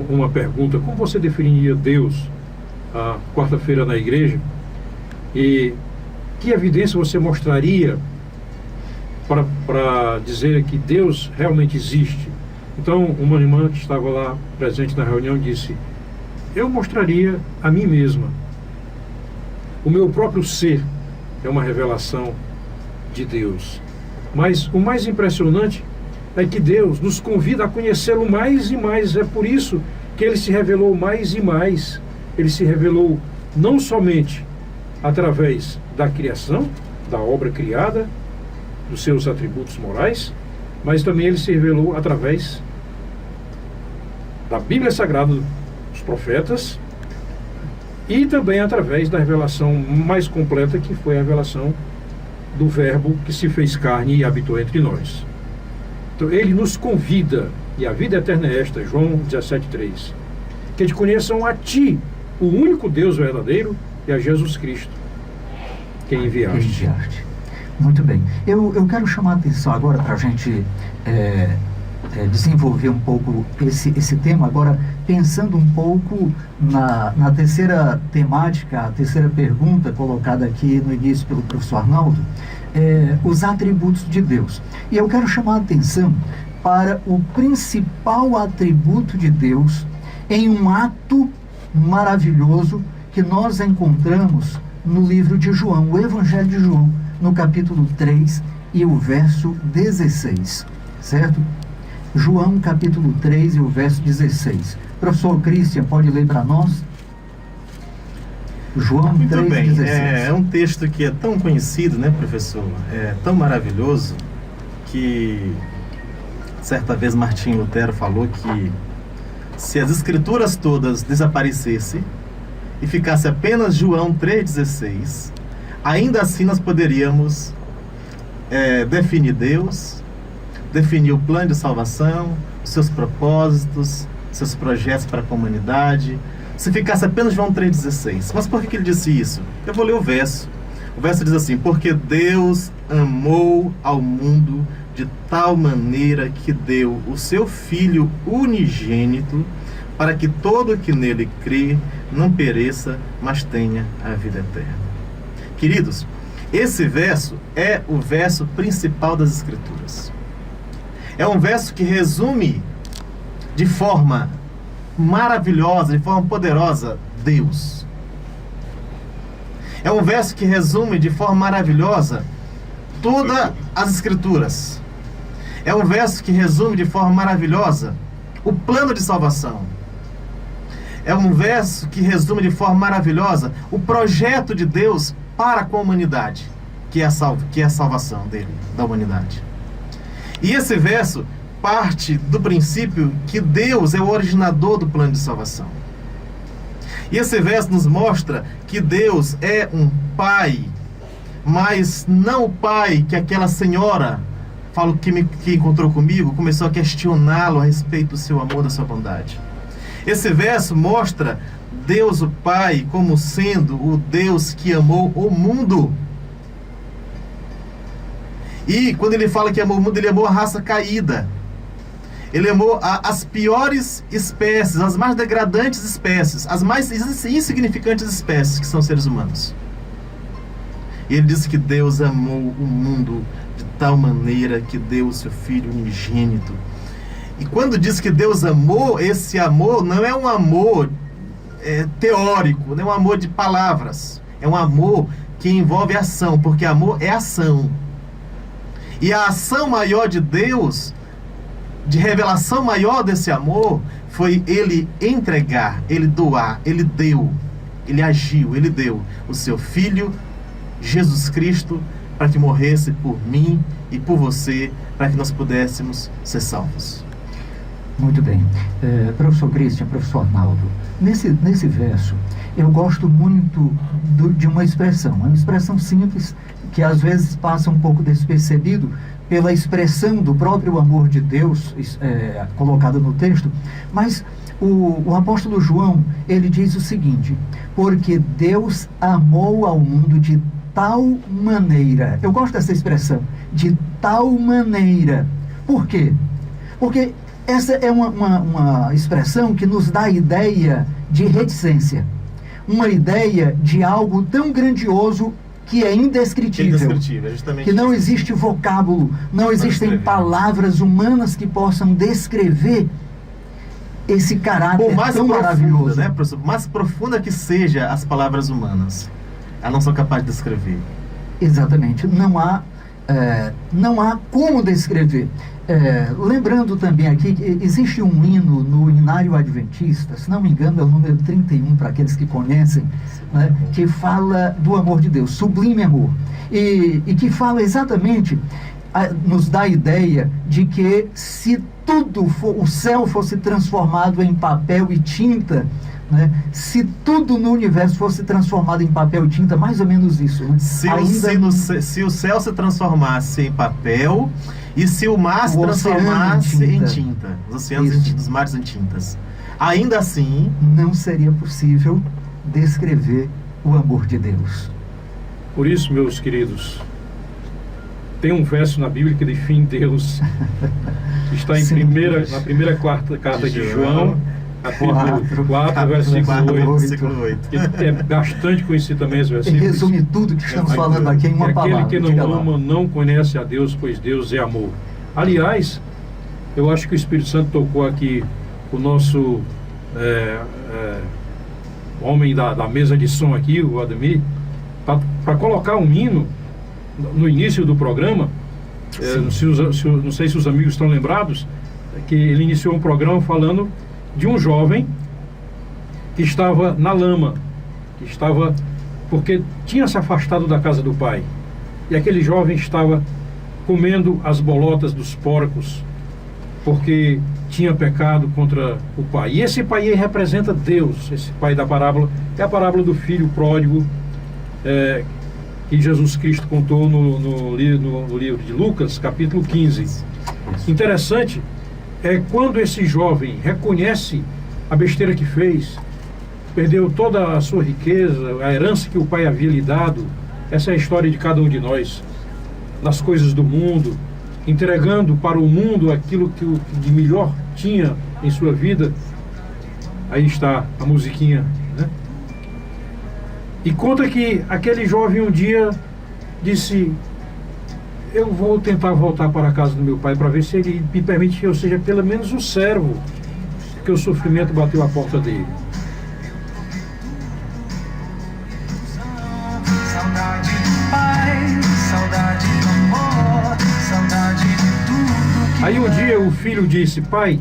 D: uma pergunta: como você definiria Deus a quarta-feira na igreja? E que evidência você mostraria para dizer que Deus realmente existe? Então, uma irmã que estava lá presente na reunião disse: eu mostraria a mim mesma. O meu próprio ser é uma revelação de Deus. Mas o mais impressionante é que Deus nos convida a conhecê-lo mais e mais. É por isso que Ele se revelou mais e mais. Ele se revelou não somente através da criação, da obra criada, dos seus atributos morais, mas também Ele se revelou através da Bíblia Sagrada, dos profetas, e também através da revelação mais completa, que foi a revelação do Verbo que se fez carne e habitou entre nós. Então, Ele nos convida, e a vida eterna é esta, João 17,3, que te conheçam a Ti, o único Deus verdadeiro, e a Jesus Cristo, quem enviaste.
B: Muito bem. Eu quero chamar a atenção agora para a gente desenvolver um pouco esse tema, agora pensando um pouco na terceira temática, a terceira pergunta colocada aqui no início pelo professor Arnaldo, os atributos de Deus. E eu quero chamar a atenção para o principal atributo de Deus em um ato maravilhoso que nós encontramos no livro de João, o Evangelho de João, no capítulo 3 e o verso 16, certo? João, capítulo 3 e o verso 16. Professor Christian, pode ler para nós? João
C: Muito
B: 3,
C: bem.
B: 16.
C: É um texto que é tão conhecido, né, professor? É tão maravilhoso que certa vez Martinho Lutero falou que se as escrituras todas desaparecessem e ficasse apenas João 3,16, ainda assim nós poderíamos definir Deus, definir o plano de salvação, os seus propósitos, seus projetos para a comunidade, se ficasse apenas João 3,16. Mas por que ele disse isso? Eu vou ler o verso. O verso diz assim: porque Deus amou ao mundo de tal maneira que deu o seu Filho unigênito, para que todo o que nele crê não pereça, mas tenha a vida eterna. Queridos, esse verso é o verso principal das Escrituras. É um verso que resume de forma maravilhosa, de forma poderosa, Deus. É um verso que resume de forma maravilhosa todas as Escrituras. É um verso que resume de forma maravilhosa o plano de salvação. É um verso que resume de forma maravilhosa o projeto de Deus para com a humanidade, que é a salvação dele, da humanidade. E esse verso parte do princípio que Deus é o originador do plano de salvação. E esse verso nos mostra que Deus é um pai, mas não o pai que aquela senhora que encontrou comigo começou a questioná-lo a respeito do seu amor, da sua bondade. Esse verso mostra Deus o Pai como sendo o Deus que amou o mundo. E quando ele fala que amou o mundo, ele amou a raça caída. Ele amou as piores espécies, as mais degradantes espécies, as mais insignificantes espécies, que são seres humanos. E ele disse que Deus amou o mundo de tal maneira que deu o seu Filho unigênito. E quando diz que Deus amou, esse amor não é um amor teórico, não é um amor de palavras. É um amor que envolve ação, porque amor é ação. E a ação maior de Deus, de revelação maior desse amor, foi ele entregar, ele doar, ele deu, ele agiu, ele deu o seu Filho, Jesus Cristo, para que morresse por mim e por você, para que nós pudéssemos ser salvos.
B: Muito bem. Professor Christian, professor Arnaldo, nesse verso, eu gosto muito de uma expressão simples, que às vezes passa um pouco despercebido pela expressão do próprio amor de Deus colocada no texto, mas o apóstolo João, ele diz o seguinte: porque Deus amou ao mundo de tal maneira. Eu gosto dessa expressão, de tal maneira. Por quê? Porque essa é uma expressão que nos dá a ideia de reticência, uma ideia de algo tão grandioso que é indescritível, que não existe vocábulo, não existem palavras humanas que possam descrever esse caráter tão maravilhoso.
C: Né, professor? Mais profunda que seja as palavras humanas, elas não são capazes de descrever.
B: Exatamente, não há como descrever. Lembrando também aqui que existe um hino no Hinário Adventista, se não me engano é o número 31, para aqueles que conhecem, né, que fala do amor de Deus, sublime amor, e que fala exatamente, nos dá a ideia de que se o céu fosse transformado em papel e tinta, né, se tudo no universo fosse transformado em papel e tinta, mais ou menos isso, né?
C: Se o céu se transformasse em papel e se o mar se transformasse em tinta, os oceanos em tinta, os mares em tintas, ainda assim
B: não seria possível descrever o amor de Deus.
D: Por isso, meus queridos, tem um verso na Bíblia que define Deus. Está na primeira carta de João, capítulo 4, versículo 8. É bastante conhecido também esse versículo.
B: Ele resume tudo que estamos falando aqui em uma palavra.
D: Aquele que não ama não conhece a Deus, pois Deus é amor. Aliás, Eu acho que o Espírito Santo tocou aqui o nosso homem da mesa de som aqui, o Ademir, para colocar um hino no início do programa. Não sei se os amigos estão lembrados, que ele iniciou um programa falando de um jovem que estava na lama, porque tinha se afastado da casa do pai, e aquele jovem estava comendo as bolotas dos porcos, porque tinha pecado contra o pai. E esse pai aí representa Deus. Esse pai da parábola é a parábola do filho pródigo, que Jesus Cristo contou no livro de Lucas, capítulo 15. Interessante é quando esse jovem reconhece a besteira que fez, perdeu toda a sua riqueza, a herança que o pai havia lhe dado. Essa é a história de cada um de nós, nas coisas do mundo, entregando para o mundo aquilo que de melhor tinha em sua vida. Aí está a musiquinha, né? E conta que aquele jovem um dia disse: eu vou tentar voltar para a casa do meu pai para ver se ele me permite que eu seja pelo menos o servo, porque o sofrimento bateu a porta dele.
E: Saudade do pai, saudade do amor, saudade de tudo que
D: Aí um dia o filho disse: pai,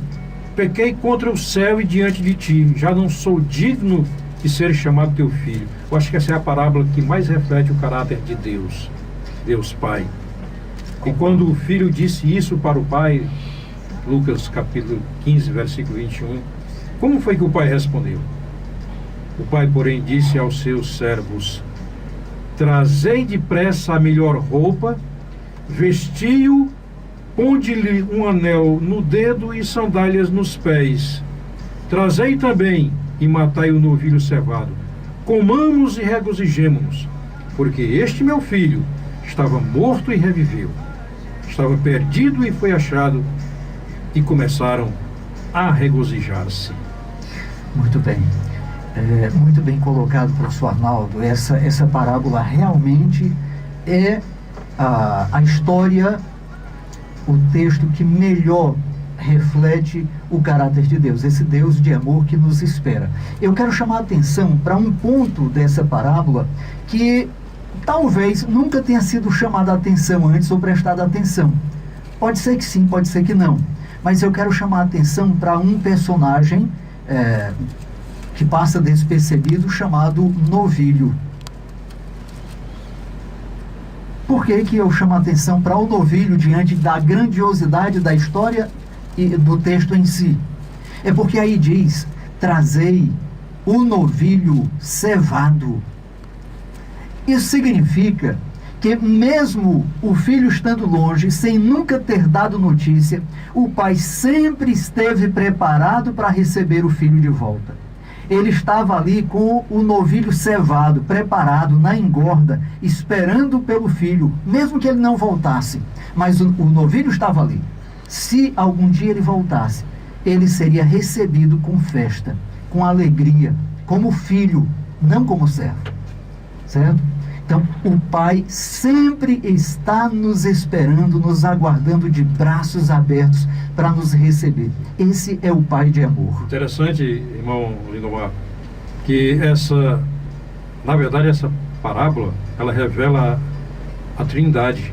D: pequei contra o céu e diante de ti, já não sou digno de ser chamado teu filho. Eu acho que essa é a parábola que mais reflete o caráter de Deus, Deus Pai. E quando o filho disse isso para o pai, Lucas capítulo 15, versículo 21, como foi que o pai respondeu? O pai, porém, disse aos seus servos: trazei depressa a melhor roupa, vestiu, ponde-lhe um anel no dedo e sandálias nos pés. Trazei também e matai o novilho cevado. Comamos e regozijemo-nos, porque este meu filho estava morto e reviveu, estava perdido e foi achado, e começaram a regozijar-se.
B: Muito bem. Muito bem colocado, professor Arnaldo. Essa parábola realmente é a história, o texto que melhor reflete o caráter de Deus, esse Deus de amor que nos espera. Eu quero chamar a atenção para um ponto dessa parábola que talvez nunca tenha sido chamada a atenção antes ou prestada atenção. Pode ser que sim, pode ser que não. Mas eu quero chamar a atenção para um personagem que passa despercebido, chamado novilho. Por que eu chamo a atenção para o novilho diante da grandiosidade da história e do texto em si? É porque aí diz: trazei o novilho cevado. Isso significa que mesmo o filho estando longe, sem nunca ter dado notícia, o pai sempre esteve preparado para receber o filho de volta. Ele estava ali com o novilho cevado, preparado na engorda, esperando pelo filho, mesmo que ele não voltasse. Mas o novilho estava ali. Se algum dia ele voltasse, ele seria recebido com festa, com alegria, como filho, não como servo. Certo? Então, o Pai sempre está nos esperando, nos aguardando de braços abertos para nos receber. Esse é o Pai de amor.
D: Interessante, irmão Lindomar, que na verdade, essa parábola, ela revela a Trindade.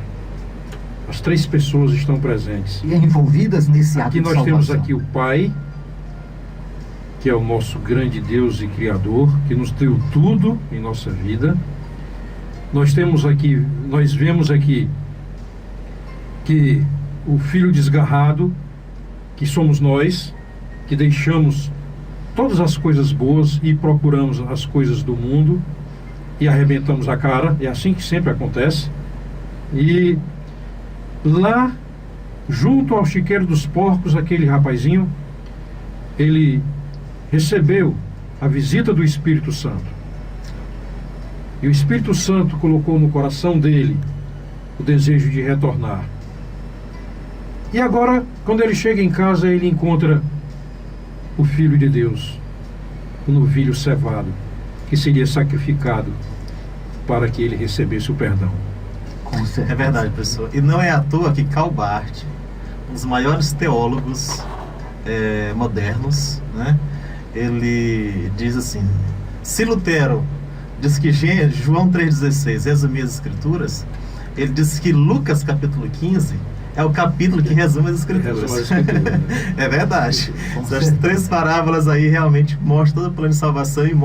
D: As três pessoas estão presentes.
B: E envolvidas nesse ato de salvação.
D: Aqui nós temos aqui o Pai, que é o nosso grande Deus e Criador, que nos deu tudo em nossa vida. Nós vemos aqui que o filho desgarrado, que somos nós, que deixamos todas as coisas boas e procuramos as coisas do mundo e arrebentamos a cara, é assim que sempre acontece. E lá, junto ao chiqueiro dos porcos, aquele rapazinho, ele recebeu a visita do Espírito Santo. E o Espírito Santo colocou no coração dele o desejo de retornar. E agora, quando ele chega em casa, ele encontra o Filho de Deus, o novilho cevado, que seria sacrificado para que ele recebesse o perdão.
C: É verdade, professor. E não é à toa que Karl Barth, dos maiores teólogos modernos, né? Ele diz assim: se Lutero diz que João 3,16 resumia as Escrituras, ele diz que Lucas capítulo 15 é o capítulo que resume as Escrituras. É verdade. Essas 3 parábolas aí realmente mostram todo o plano de salvação e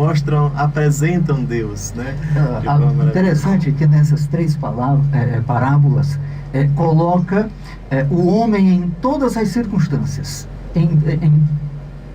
C: apresentam Deus, né?
B: Interessante que nessas 3 parábolas coloca o homem em todas as circunstâncias, em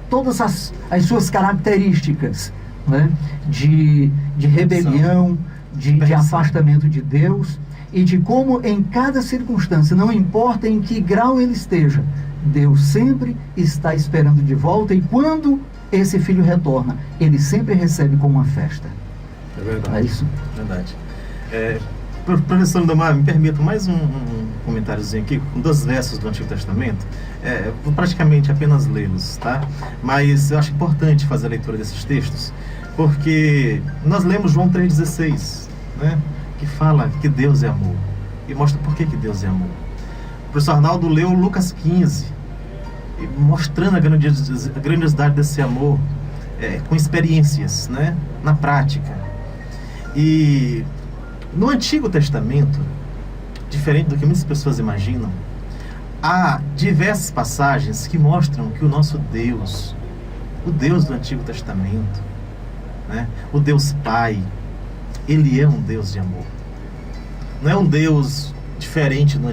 B: todas as suas características, né? de rebelião, de afastamento de Deus, e de como em cada circunstância, não importa em que grau ele esteja, Deus sempre está esperando de volta, e quando esse filho retorna, ele sempre recebe como uma festa.
C: É verdade.
B: É isso?
C: Verdade. Professor Lindomar, me permita mais um comentáriozinho aqui, com 2 versos do Antigo Testamento. Vou praticamente apenas lê-los, tá? Mas eu acho importante fazer a leitura desses textos, porque nós lemos João 3,16, né? Que fala que Deus é amor, e mostra por que Deus é amor. O professor Arnaldo leu Lucas 15, mostrando a grandiosidade desse amor, com experiências, né? Na prática. E no Antigo Testamento, diferente do que muitas pessoas imaginam, há diversas passagens que mostram que o nosso Deus, o Deus do Antigo Testamento, né? O Deus Pai, Ele é um Deus de amor. Não é um Deus diferente do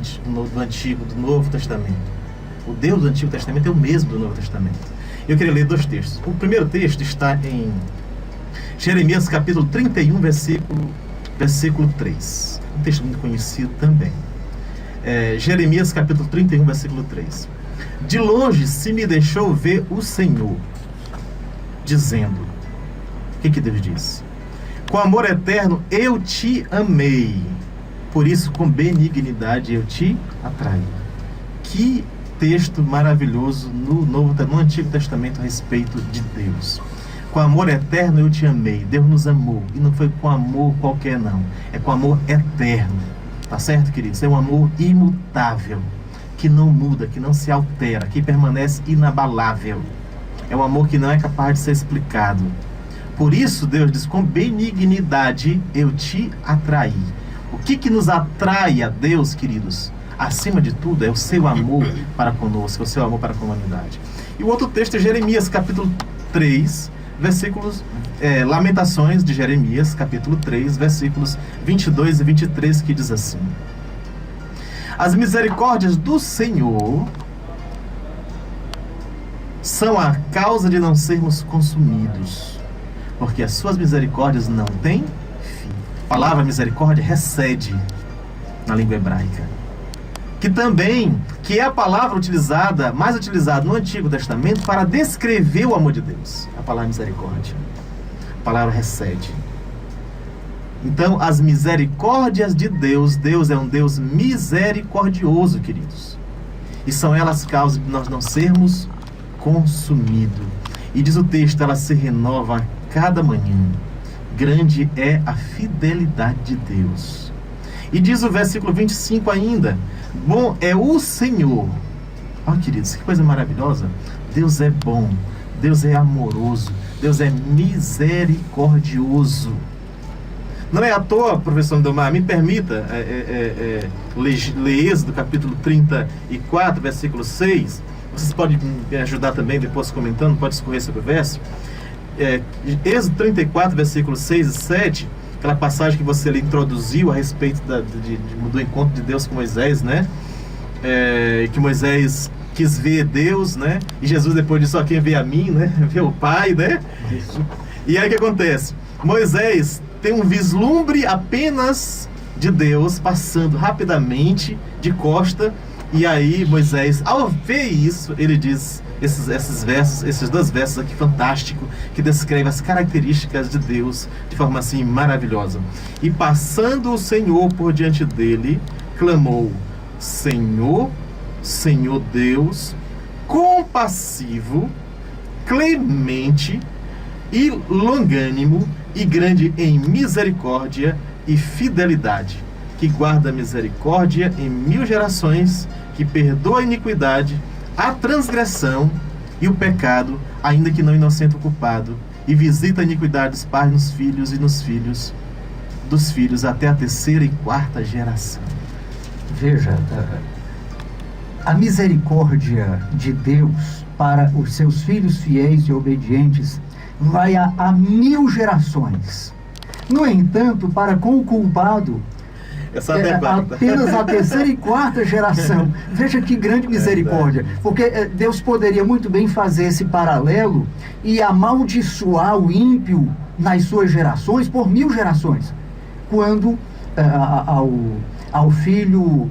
C: Antigo, do Novo Testamento. O Deus do Antigo Testamento é o mesmo do Novo Testamento. Eu queria ler 2 textos. O primeiro texto está em Jeremias capítulo 31, versículo 3. Um texto muito conhecido também. Jeremias capítulo 31, versículo 3. De longe se me deixou ver o Senhor, dizendo... O que Deus diz? Com amor eterno eu te amei, por isso com benignidade eu te atraí. Que texto maravilhoso no Antigo Testamento a respeito de Deus. Com amor eterno eu te amei. Deus nos amou, e não foi com amor qualquer não, é com amor eterno. Tá certo, queridos? É um amor imutável, que não muda, que não se altera, que permanece inabalável. É um amor que não é capaz de ser explicado. Por isso Deus diz: com benignidade eu te atraí. O que nos atrai a Deus, queridos? Acima de tudo é o seu amor para conosco, o seu amor para a comunidade. E o outro texto é Jeremias capítulo 3, versículos, Lamentações de Jeremias capítulo 3, versículos 22 e 23, que diz assim: as misericórdias do Senhor são a causa de não sermos consumidos, porque as suas misericórdias não têm fim. A palavra misericórdia recede na língua hebraica, que é a palavra mais utilizada no Antigo Testamento para descrever o amor de Deus. A palavra misericórdia, a palavra recede. Então, as misericórdias de Deus, Deus é um Deus misericordioso, queridos, e são elas causas de nós não sermos consumidos. E diz o texto, ela se renova a cada manhã. Grande é a fidelidade de Deus. E diz o versículo 25 ainda: bom é o Senhor. Ó, queridos, que coisa maravilhosa. Deus é bom, Deus é amoroso, Deus é misericordioso. Não é à toa, professor Lindomar, me permita ler Êxodo capítulo 34, versículo 6. Vocês podem me ajudar também depois comentando, pode escorrer sobre o verso. Êxodo 34, versículos 6 e 7, aquela passagem que você introduziu a respeito do encontro de Deus com Moisés, né? Que Moisés quis ver Deus, né? E Jesus depois disse: só quem vê a mim, né? Vê o Pai, né? Isso. E aí o que acontece? Moisés tem um vislumbre apenas de Deus passando rapidamente de costa. E aí Moisés, ao ver isso, ele diz esses versos, esses 2 versos aqui fantástico, que descreve as características de Deus de forma assim maravilhosa. E passando o Senhor por diante dele, clamou: Senhor, Senhor Deus, compassivo, clemente e longânimo, e grande em misericórdia e fidelidade, que guarda misericórdia em 1000 gerações que perdoa a iniquidade, a transgressão e o pecado, ainda que não inocente o culpado, e visita a iniquidade dos pais nos filhos e nos filhos dos filhos até a 3ª e 4ª geração.
B: Veja, a misericórdia de Deus para os seus filhos fiéis e obedientes vai a 1000 gerações. No entanto, para com o culpado, apenas a 3ª e 4ª geração. Veja que grande misericórdia. Porque Deus poderia muito bem fazer esse paralelo e amaldiçoar o ímpio nas suas gerações por 1000 gerações. Quando ao filho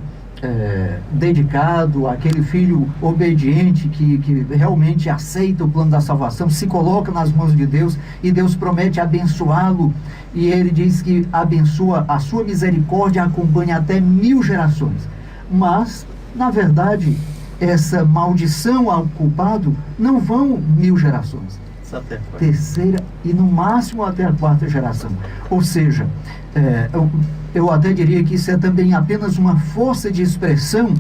B: dedicado, aquele filho obediente que realmente aceita o plano da salvação, se coloca nas mãos de Deus e Deus promete abençoá-lo, e ele diz que abençoa, a sua misericórdia acompanha até 1000 gerações. Mas, na verdade, essa maldição ao culpado não vão 1000 gerações.
C: Até a
B: 3ª e no máximo até a 4ª geração. Ou seja, eu até diria que isso é também apenas uma força de expressão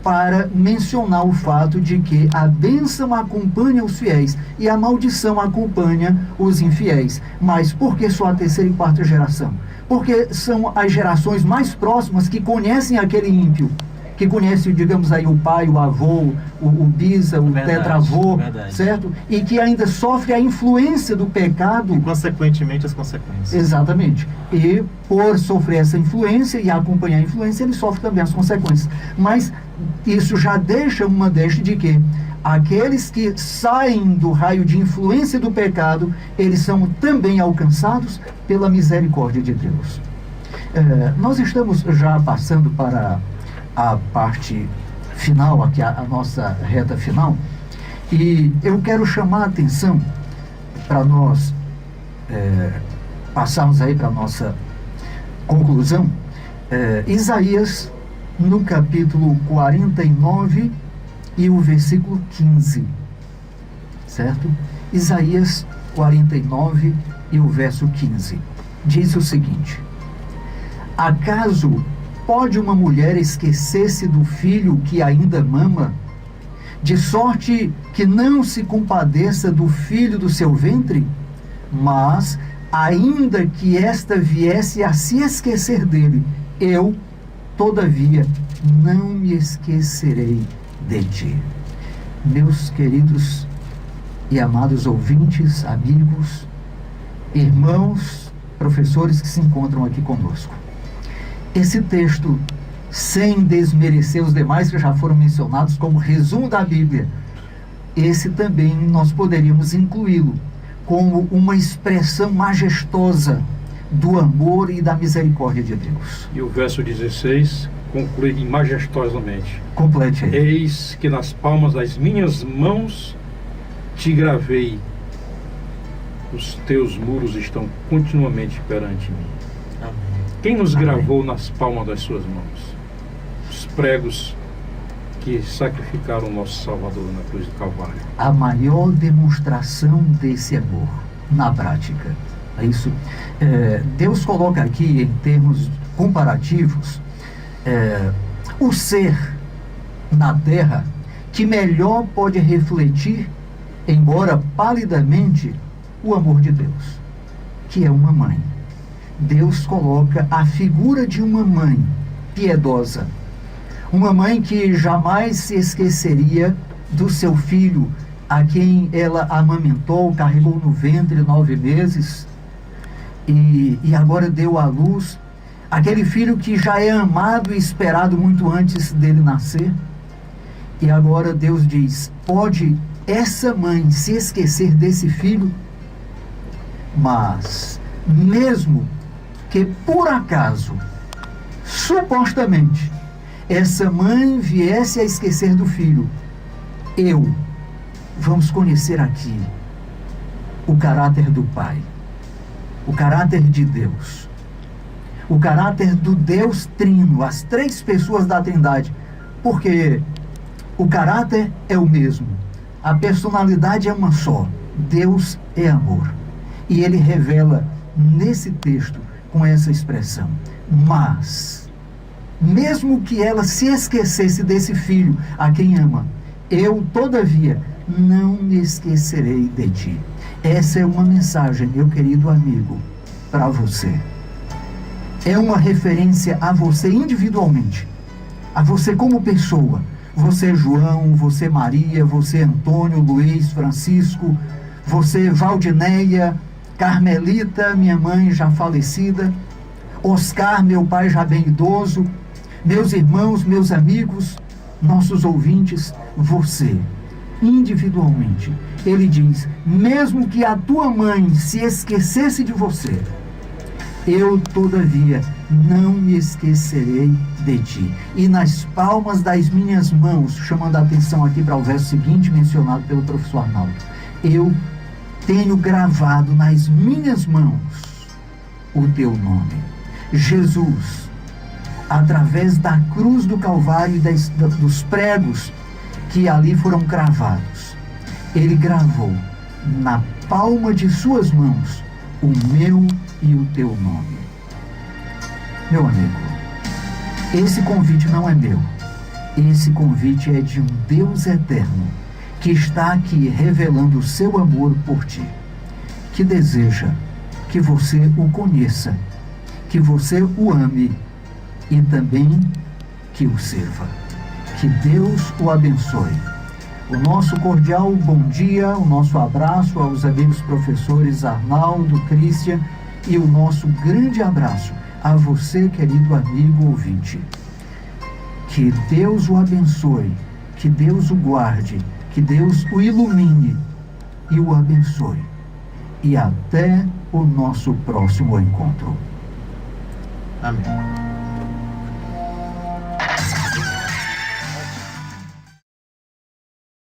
B: para mencionar o fato de que a bênção acompanha os fiéis e a maldição acompanha os infiéis. Mas por que só a 3ª e 4ª geração? Porque são as gerações mais próximas que conhecem aquele ímpio, que conhece, digamos aí, o pai, o avô, o bisa, o tetravô, certo? E que ainda sofre a influência do pecado.
C: E, consequentemente, as consequências.
B: Exatamente. E por sofrer essa influência e acompanhar a influência, ele sofre também as consequências. Mas isso já deixa uma deixa de que aqueles que saem do raio de influência do pecado, eles são também alcançados pela misericórdia de Deus. Nós estamos já passando para a parte final, aqui a nossa reta final, e eu quero chamar a atenção para nós passarmos aí para a nossa conclusão. Isaías, no capítulo 49 e o versículo 15, certo? Isaías 49 e o verso 15 diz o seguinte: acaso pode uma mulher esquecer-se do filho que ainda mama, de sorte que não se compadeça do filho do seu ventre? Mas, ainda que esta viesse a se esquecer dele, eu, todavia, não me esquecerei de ti. Meus queridos e amados ouvintes, amigos, irmãos, professores que se encontram aqui conosco, esse texto, sem desmerecer os demais que já foram mencionados como resumo da Bíblia, esse também nós poderíamos incluí-lo como uma expressão majestosa do amor e da misericórdia de Deus.
D: E o verso 16 conclui majestosamente:
B: complete aí.
D: Eis que nas palmas das minhas mãos te gravei, os teus muros estão continuamente perante mim.
C: Amém.
D: Quem nos gravou nas palmas das suas mãos? Os pregos que sacrificaram o nosso Salvador na cruz do Calvário.
B: A maior demonstração desse amor na prática. É isso. Deus coloca aqui, em termos comparativos, o ser na terra que melhor pode refletir, embora palidamente, o amor de Deus, que é uma mãe. Deus coloca a figura de uma mãe piedosa, uma mãe que jamais se esqueceria do seu filho, a quem ela amamentou, carregou no ventre 9 meses, e agora deu à luz, aquele filho que já é amado e esperado muito antes dele nascer. E agora Deus diz: pode essa mãe se esquecer desse filho? Mas, mesmo que por acaso, supostamente, essa mãe viesse a esquecer do filho, vamos conhecer aqui o caráter do Pai, o caráter de Deus, o caráter do Deus Trino, as 3 pessoas da Trindade, porque o caráter é o mesmo, a personalidade é uma só. Deus é amor, e ele revela nesse texto com essa expressão: mas mesmo que ela se esquecesse desse filho a quem ama, eu, todavia, não me esquecerei de ti. Essa é uma mensagem, meu querido amigo, para você. É uma referência a você individualmente, a você como pessoa. Você João, você Maria, você Antônio, Luiz, Francisco, você Valdineia, Carmelita, minha mãe já falecida, Oscar, meu pai já bem idoso, meus irmãos, meus amigos, nossos ouvintes, você, individualmente. Ele diz, mesmo que a tua mãe se esquecesse de você, eu, todavia, não me esquecerei de ti. E nas palmas das minhas mãos, chamando a atenção aqui para o verso seguinte, mencionado pelo professor Arnaldo, eu tenho gravado nas minhas mãos o teu nome. Jesus, através da cruz do Calvário e dos pregos que ali foram cravados, ele gravou na palma de suas mãos o meu e o teu nome. Meu amigo, esse convite não é meu. Esse convite é de um Deus eterno que está aqui revelando o seu amor por ti, que deseja que você o conheça, que você o ame e também que o sirva. Que Deus o abençoe. O nosso cordial bom dia, o nosso abraço aos amigos professores Arnaldo, Cristian, e o nosso grande abraço a você, querido amigo ouvinte. Que Deus o abençoe, que Deus o guarde, que Deus o ilumine e o abençoe. E até o nosso próximo encontro.
C: Amém.